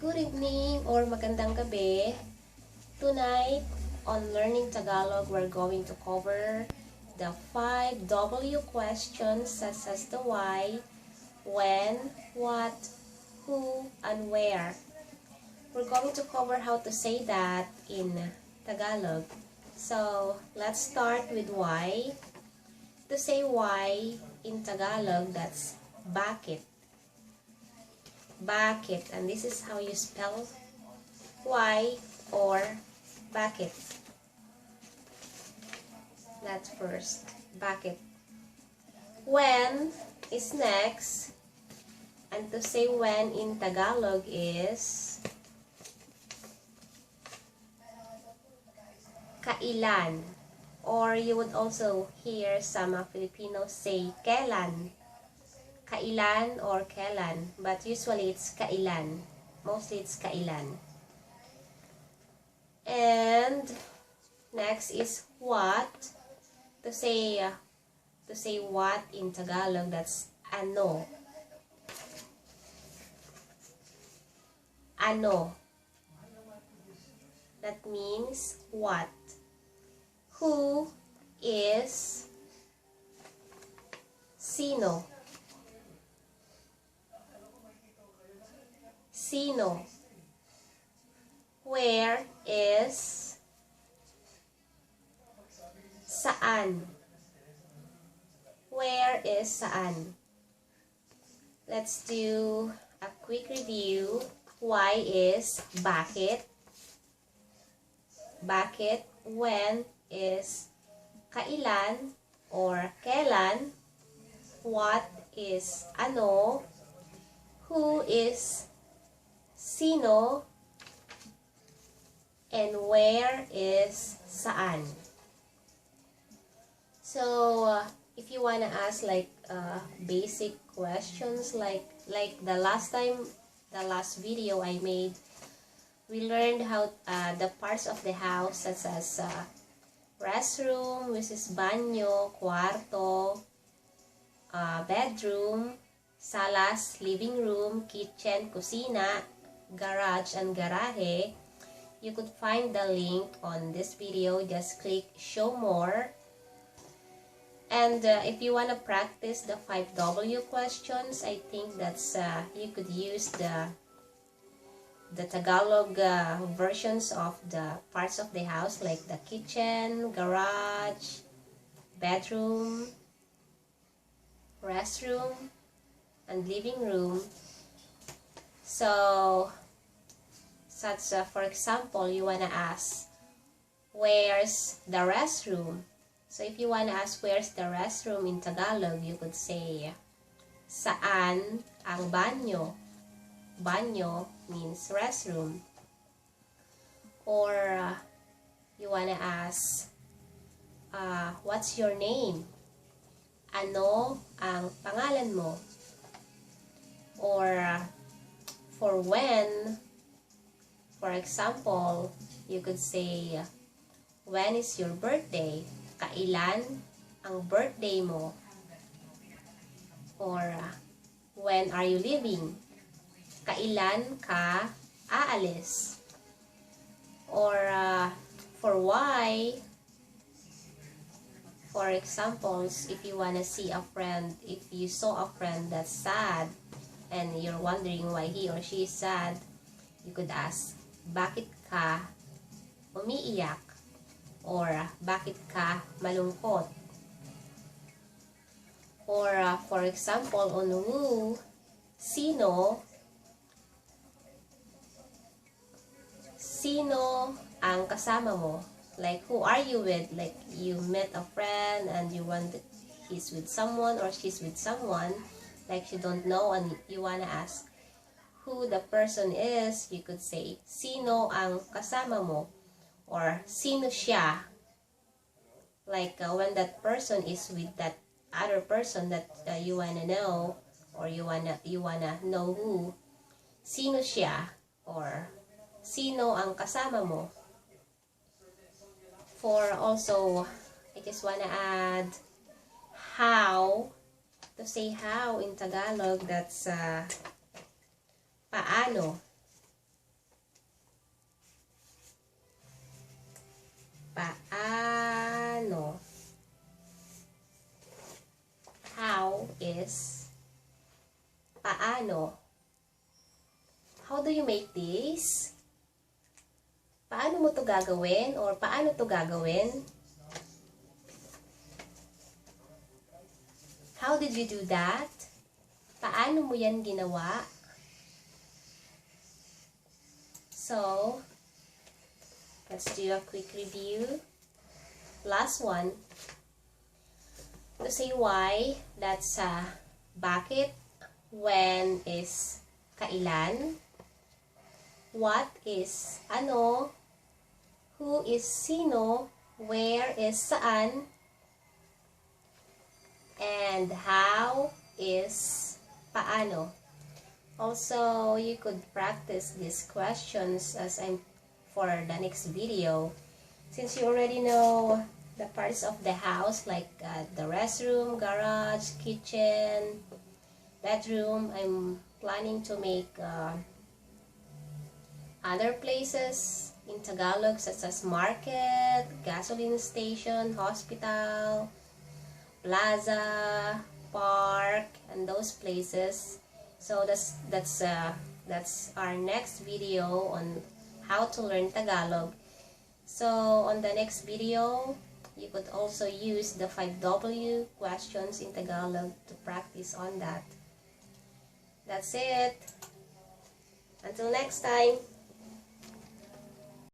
Good evening or magandang gabi. Tonight, on Learning Tagalog, we're going to cover the 5 W questions such as the why, when, what, who, and where. We're going to cover how to say that in Tagalog. So, let's start with why. To say why in Tagalog, that's bakit. Bakit, and this is how you spell why or bakit. That's first, bakit. When is next, and to say when in Tagalog is kailan, or you would also hear some Filipinos say Kelan. Kailan or Kelan, but usually it's kailan. Mostly it's kailan. And next is what. To say what in Tagalog, that's ano. Ano. That means what. Who is Sino. Sino. Where is Saan. Where is Saan. Let's do a quick review. Why is bakit. Bakit. When is kailan or kelan. What is ano. Who is Sino, and where is Saan. So, if you wanna ask like basic questions, like the last video I made, we learned how the parts of the house such as restroom, which is banyo, kwarto, bedroom, salas, living room, kitchen, kusina, garage, and garahe. You could find the link on this video. Just click show more. And if you want to practice the 5W questions, I think that's you could use the Tagalog versions of the parts of the house, like the kitchen, garage, bedroom, restroom, and living room. So, such for example, you wanna ask, where's the restroom? So if you wanna ask where's the restroom in Tagalog, you could say, saan ang banyo? Banyo means restroom. Or you wanna ask, what's your name? Ano ang pangalan mo? Or for when, for example, you could say, when is your birthday? Kailan ang birthday mo? Or when are you leaving? Kailan ka aalis? Or for why, for examples, if you wanna see a friend, if you saw a friend that's sad, and you're wondering why he or she is sad, you could ask, bakit ka umiiyak? Or bakit ka malungkot? Or for example, on who, sino ang kasama mo? Like, who are you with? Like, you met a friend and you want he's with someone or she's with someone, like you don't know, and you wanna ask who the person is, you could say, sino ang kasama mo? Or sino siya? Like when that person is with that other person that you wanna know, or you wanna know who, sino siya? Or sino ang kasama mo? For also, I just wanna add how. To say how in Tagalog, that's paano. paano. How do you make this? Paano mo to gagawin? Or paano to gagawin? How did you do that? Paano mo yan ginawa? So, let's do a quick review. Last one. To say why, that's bakit. When is kailan. What is ano. Who is sino. Where is saan. And how is paano. Also, you could practice these questions for the next video. Since you already know the parts of the house like the restroom, garage, kitchen, bedroom, I'm planning to make other places in Tagalog such as market, gasoline station, hospital, plaza, park, and those places. So that's our next video on how to learn Tagalog. So on the next video, you could also use the 5W questions in Tagalog to practice on that. That's it. Until next time.